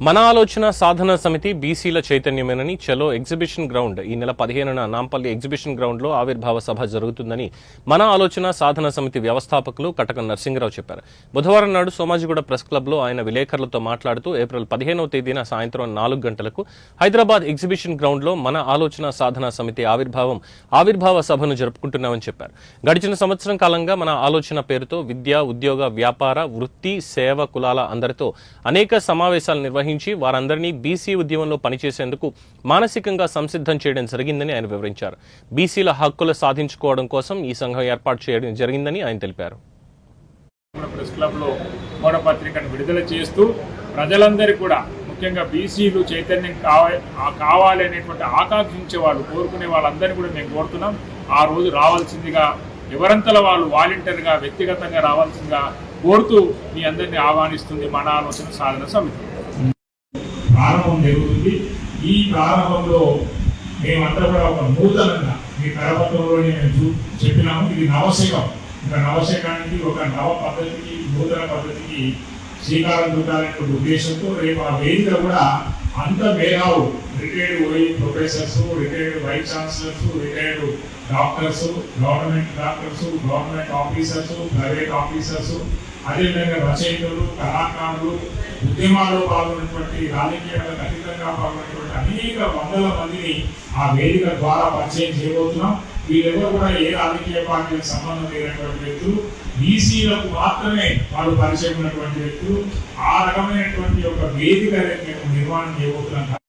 మన ఆలోచన సాధన సమితి బీసీల చైతన్యమేనని చలో ఎగ్జిబిషన్ గ్రౌండ్ ఈ నెల 15న నాంపల్లి ఎగ్జిబిషన్ గ్రౌండ్లో ఆవిర్భావ సభ జరుగుతుందని మన ఆలోచన సాధన సమితి వ్యవస్థాపకులు కటక నరసింగరావు చెప్పారు. బుధవారం నాడు సోమాజిగూడ ప్రెస్ క్లబ్లో ఆయన విలేకరులతో మాట్లాడుతూ ఏప్రిల్ 15వ తేదీన సాయంత్రం 4 గంటలకు హైదరాబాద్ ఎగ్జిబిషన్ గ్రౌండ్లో మన ఆలోచన సాధన సమితి ఆవిర్భావ సభను జరుపుకుంటున్నామని చెప్పారు. గడిచిన సంవత్సరం కాలంగా మన ఆలోచన పేరుతో విద్య, ఉద్యోగ, వ్యాపార, వృత్తి, సేవ కులాల అందరితో అనేక సమావేశాలు నిర్వహించి వారందరినీ బీసీ ఉద్యమంలో పనిచేసేందుకు మానసికంగా సంసిద్ధం చేయడం జరిగిందని ఆయన వివరించారు. బీసీల హక్కులు సాధించుకోవడం కోసం ఈ సంఘం ఏర్పాటు చేయడం జరిగిందని ఆయన తెలిపారు. ప్రెస్ క్లబ్లో పత్రికను విడుదల చేస్తూ ప్రజలందరికీ కూడా ముఖ్యంగా బీసీలు చైతన్యం కావాలి అనేటువంటి ఆకాంక్షించే వాళ్ళు, కోరుకునే వాళ్ళందరినీ కూడా మేము కోరుతున్నాం. ఆ రోజు రావాల్సిందిగా ఎవరంతలో వాళ్ళు వాలంటీర్గా వ్యక్తిగతంగా రావాల్సిందిగా కోరుతూ మీ అందరినీ ఆహ్వానిస్తుంది మన ఆలోచన సాధన సమితి. ప్రారంభం జరుగుతుంది. ఈ ప్రారంభంలో మేమంతా కూడా ఒక నూతనంగా మీ కరపత్రంలోనే మేము చెప్పినాము. ఇది నవశకం. ఇంకా నవశకానికి ఒక నవ పద్ధతికి, నూతన పద్ధతికి శ్రీకారం చుట్టాలనే ఉద్దేశంతో రేపు ఆ వేదిక కూడా అంత మేధావు, retired professors, retired vice chancellors, retired doctors, government doctors, government officers, private officers, అదేవిధంగా రచయితలు, కళాకారులు, ఉద్యమాల్లో పాల్గొన్నటువంటి, రాజకీయాలకు అతీతంగా పాల్గొన్నటువంటి అనేక వందల మందిని ఆ వేదిక ద్వారా పరిచయం చేయబోతున్నాం. వీళ్ళెవరు కూడా ఏ రాజకీయ పార్టీలకు సంబంధం లేనటువంటి వ్యక్తులు, బీసీలకు మాత్రమే వాళ్ళు పరిచయం ఉన్నటువంటి వ్యక్తులు. ఆ రకమైనటువంటి ఒక వేదిక మేము నిర్మాణం చేయబోతున్నాం.